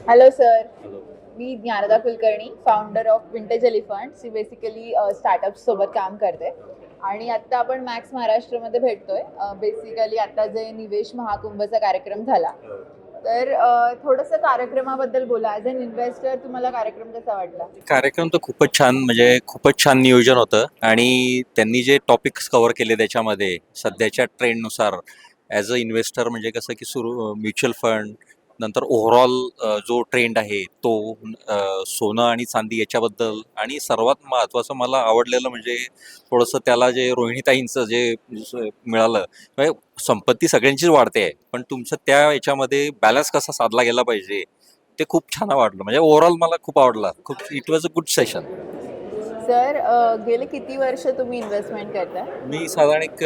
Hello sir. Hello. मी Gyanada Kulkarni, founder of Vintage Elephants. ही basically startup सोबत काम करते आणि आत्ता आपण मॅक्स महाराष्ट्रमध्ये भेटतोय. बेसिकली आता जे निवेश महाकुंभचा कार्यक्रम झाला, तर थोडंसं कार्यक्रमाबद्दल बोला. ॲज अन इन्व्हेस्टर तुम्हाला कार्यक्रम कसा वाटला? कार्यक्रम तर खूपच छान, म्हणजे खूपच छान नियोजन होतं आणि त्यांनी जे टॉपिक्स कव्हर केले त्याच्यामध्ये सध्याच्या ट्रेंडनुसार ॲज अ इन्व्हेस्टर, म्हणजे कसं की म्युच्युअल फंड, नंतर ओव्हरऑल जो ट्रेंड आहे तो, सोनं आणि चांदी याच्याबद्दल, आणि सर्वात महत्त्वाचं मला आवडलेलं म्हणजे थोडंसं त्याला जे रोहिणीताईंचं जे मिळालं. म्हणजे संपत्ती सगळ्यांचीच वाढते आहे, पण तुमचं त्या याच्यामध्ये बॅलन्स कसा साधला गेला पाहिजे ते खूप छान वाटलं. म्हणजे ओव्हरऑल मला खूप आवडला. खूप it was a good session. Sir, गेले किती वर्ष तुम्ही इन्व्हेस्टमेंट करताय? मी साधारण एक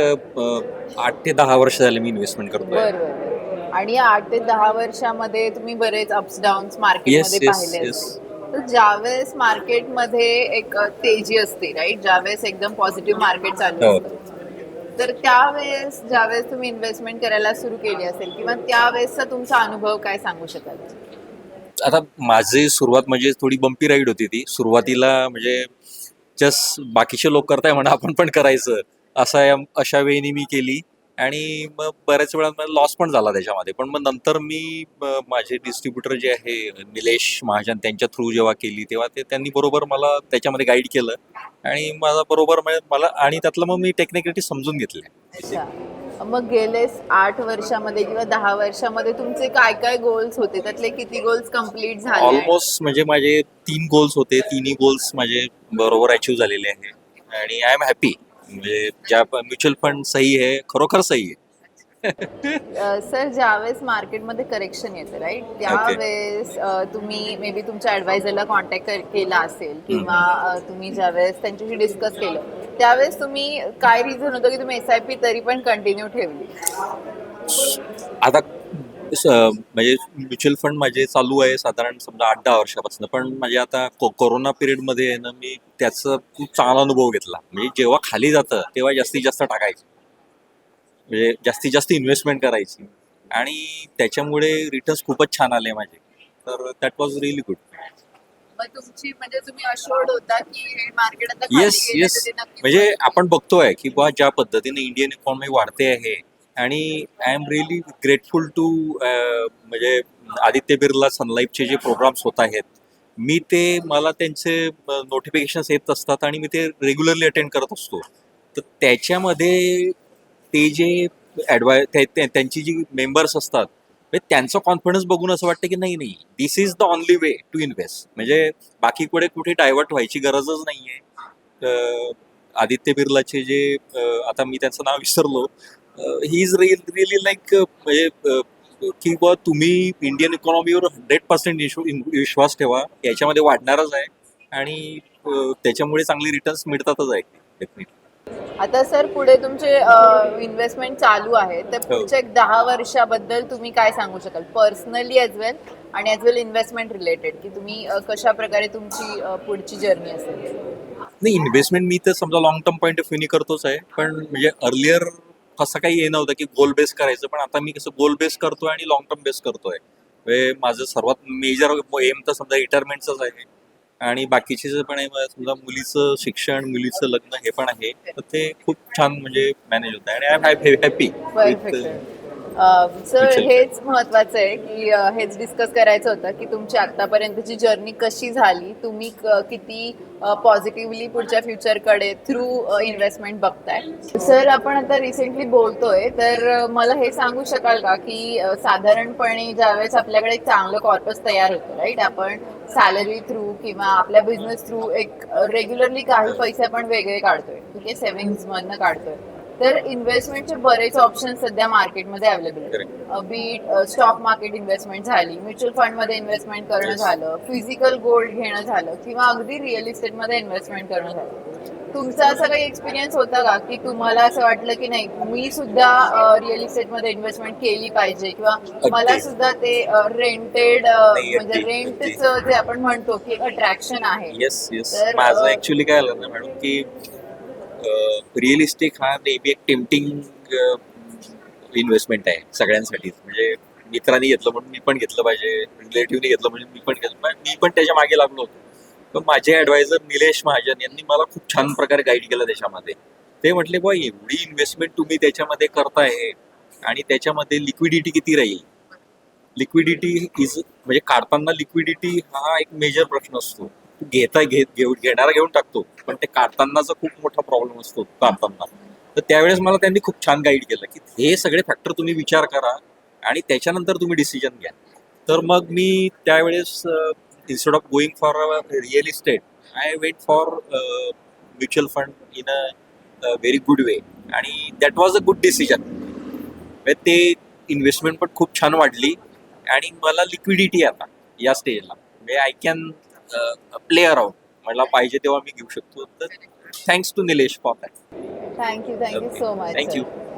8 ते 10 वर्ष झाले मी इन्व्हेस्टमेंट करतोय. बरं बरं. आणि या 8 ते 10 वर्षामध्ये तुम्ही बरेच अप्स डाऊन्स येस, मार्केटमध्ये येस, पाहिले येस. असतील. तर ज्यावेळेस मार्केटमध्ये एक तेजी असते, राईट, ज्यावेळेस एकदम पॉझिटिव्ह मार्केट चालू हो. असतं, तर त्यावेळेस ज्यावेळेस तुम्ही इन्व्हेस्टमेंट करायला सुरू केली असेल, किंवा त्यावेळेसचा तुमचा अनुभव काय सांगू शकाल? आता माझी सुरुवात म्हणजे थोडी बंपी राईड होती ती. सुरुवातीला म्हणजे जस्ट बाकीचे लोक करताय म्हणा, आपण पण करायचं, अशा वेळी मी केली. आणि मग बऱ्याच वेळा लॉस पण झाला त्याच्यामध्ये. पण मग नंतर मी माझे डिस्ट्रीब्युटर जे आहे निलेश महाजन, त्यांच्या थ्रू जेव्हा केली तेव्हा त्यांनी बरोबर मला त्याच्यामध्ये गाईड केलं आणि माझा बरोबर म्हणजे मला, आणि त्यातलं मग मी टेक्निकलिटी समजून घेतल्या. अच्छा. मग गेलेच 8 वर्षामध्ये किंवा 10 वर्षामध्ये तुमचे काय काय गोल्स होते, त्यातले किती गोल्स कम्प्लीट झाले? आणि ऑलमोस्ट म्हणजे माझे 3 गोल्स होते. तिन्ही गोल्स माझे बरोबर अचीव झालेले आहे आणि आय एम हॅपी. म्हणजे ज्या म्युच्युअल फंड सही आहे, खरोखर सही आहे. सर, ज्यावेळेस मार्केटमध्ये करेक्शन येते, राईट, ओके. त्यावेळेस तुम्ही मे बी तुमच्या ॲडवायझरला कॉन्टॅक्ट केला असेल, किंवा तुम्ही ज्यावेळेस त्यांच्याशी डिस्कस केलं, त्यावेळेस तुम्ही काय रिझन होतं की तुम्ही SIP तरी पण कंटिन्यू ठेवली? आता म्हणजे म्युच्युअल फंड माझे चालू आहे साधारण समजा 8-10 वर्षापासून. पण म्हणजे आता कोरोना पिरियडमध्ये आहे ना, मी त्याचा खूप चांगला अनुभव घेतला. म्हणजे जेव्हा खाली जातं तेव्हा जास्तीत जास्त टाकायचं, म्हणजे जास्तीत जास्त इन्व्हेस्टमेंट करायची, आणि त्याच्यामुळे रिटर्न्स खूपच छान आले माझे. तर दॅट वॉज रिअली गुड. मग तुमची म्हणजे तुम्ही अशोर्ड होता की हे मार्केट आता खाली येस, गेलं तर येस. ते नक्कीच म्हणजे परत आपण बघतोय की बा ज्या पद्धतीने इंडियन इकॉनॉमी वाढते आहे, आणि I am really grateful to, म्हणजे आदित्य बिर्ला सनलाईफचे जे प्रोग्राम्स होत आहेत, मला त्यांचे नोटिफिकेशन्स येत असतात आणि मी ते रेग्युलरली अटेंड करत असतो. तर त्याच्यामध्ये ते जे त्यांची जी मेंबर्स असतात, म्हणजे त्यांचा कॉन्फिडन्स बघून असं वाटतं की नाही नाही, this is the only way to invest. म्हणजे बाकीकडे कुठे डायव्हर्ट व्हायची गरजच नाहीये. आदित्य बिर्लाचे जे, आता मी त्यांचं नाव विसरलो, ही इज रिअली लाईक, म्हणजे की बुवा तुम्ही इंडियन इकॉनॉमीवर 100% विश्वास ठेवा, याच्यामध्ये वाढणारच आहे, आणि त्याच्यामुळे चांगले रिटर्न्स मिळतातच आहे डेफिनेटली. आता सर, पुढे तुमचे इन्व्हेस्टमेंट चालू आहे, तर हो. पुढच्या एक 10 वर्षाबद्दल तुम्ही काय सांगू शकाल, पर्सनली ॲज वेल आणि ॲज वेल इन्व्हेस्टमेंट रिलेटेड, की तुम्ही कशा प्रकारे तुमची पुढची जर्नी असेल? नाही, इन्व्हेस्टमेंट मी तर समजा लॉंग टर्म पॉईंट ऑफ व्ह्यूनी करतोच आहे. पण म्हणजे अर्लियर कसं काही हे नव्हतं की गोल बेस करायचं, पण आता मी कसं गोल बेस करतोय आणि लॉंग टर्म बेस करतोय. म्हणजे माझं सर्वात मेजर एम तर समजा रिटायरमेंटच आहे, आणि बाकीचे जे पण आहे, समजा मुलीचं शिक्षण, मुलीचं लग्न, हे पण आहे. तर ते खूप छान म्हणजे मॅनेज होत आहे, आणि I am happy with perfect. Sir, mutual fund. हेच महत्वाचं आहे की हेच डिस्कस करायचं होतं की तुमची आतापर्यंतची जर्नी कशी झाली, तुम्ही किती पॉझिटिव्हली पुढच्या फ्युचरकडे थ्रू इन्व्हेस्टमेंट बघताय. सर, आपण आता रिसेंटली बोलतोय, तर मला हे सांगू शकाल का की साधारणपणे ज्यावेळेस आपल्याकडे एक चांगलं कॉर्पस तयार होतं, राईट, आपण सॅलरी थ्रू किंवा आपल्या बिझनेस थ्रू एक रेग्युलरली काही पैसे आपण वेगळे काढतोय, ठीक आहे, सेव्हिंग्ज मधनं काढतोय, तर इन्व्हेस्टमेंटचे बरेच ऑप्शन सध्या मार्केटमध्ये अवेलेबल करेक्ट. आहेत. बीट स्टॉक मार्केट इन्व्हेस्टमेंट झाली, म्युच्युअल फंडमध्ये इन्व्हेस्टमेंट करणं येस. झालं, फिजिकल गोल्ड घेणं झालं, किंवा अगदी रिअल इस्टेटमध्ये इन्व्हेस्टमेंट करणं झालं. तुमचा असा काही एक्सपिरियन्स होता का की तुम्हाला असं वाटलं की नाही, मी सुद्धा रिअल इस्टेटमध्ये इन्व्हेस्टमेंट केली पाहिजे, किंवा मला अगदी. सुद्धा ते रेंटेड, नाही, म्हणजे अगदी अगदी. रेंटचं जे आपण म्हणतो की एक अट्रॅक्शन आहे, येस, येस. तर माझं ऍक्च्युली काय झालं ना मॅडम, की रिअल इस्टेट हा नेहमी एक टेम्पटिंग इन्व्हेस्टमेंट आहे सगळ्यांसाठीच. म्हणजे मित्रांनी घेतलं म्हणून मी पण घेतलं पाहिजे, रिलेटिव्हनी घेतलं म्हणजे मी पण घेतलं पाहिजे, मी पण त्याच्या मागे लागलो होतो. पण माझे ॲडवायझर निलेश महाजन यांनी मला खूप छान प्रकारे गाईड केलं त्याच्यामध्ये. ते म्हटले बुवा एवढी इन्व्हेस्टमेंट तुम्ही त्याच्यामध्ये करताय आणि त्याच्यामध्ये लिक्विडिटी किती राहील. लिक्विडिटी इज म्हणजे काढताना लिक्विडिटी हा एक मेजर प्रश्न असतो. तू घेणारा घेऊन टाकतो, पण ते काढतानाचा खूप मोठा प्रॉब्लेम असतो काढताना. तर त्यावेळेस मला त्यांनी खूप छान गाईड केलं की हे सगळे फॅक्टर तुम्ही विचार करा आणि त्याच्यानंतर तुम्ही डिसिजन घ्या. तर मग मी त्यावेळेस instead of going for real estate I wait for mutual fund in a very good way आणि that was a good decision. ते इन्व्हेस्टमेंट पण खूप छान वाढली आणि मला लिक्विडिटी आता या स्टेजला म्हणजे आय कॅन प्ले अराउंड. मला पाहिजे तेव्हा मी घेऊ शकतो. तर thanks to Nilesh for that. Thank you so much thank you. Sir.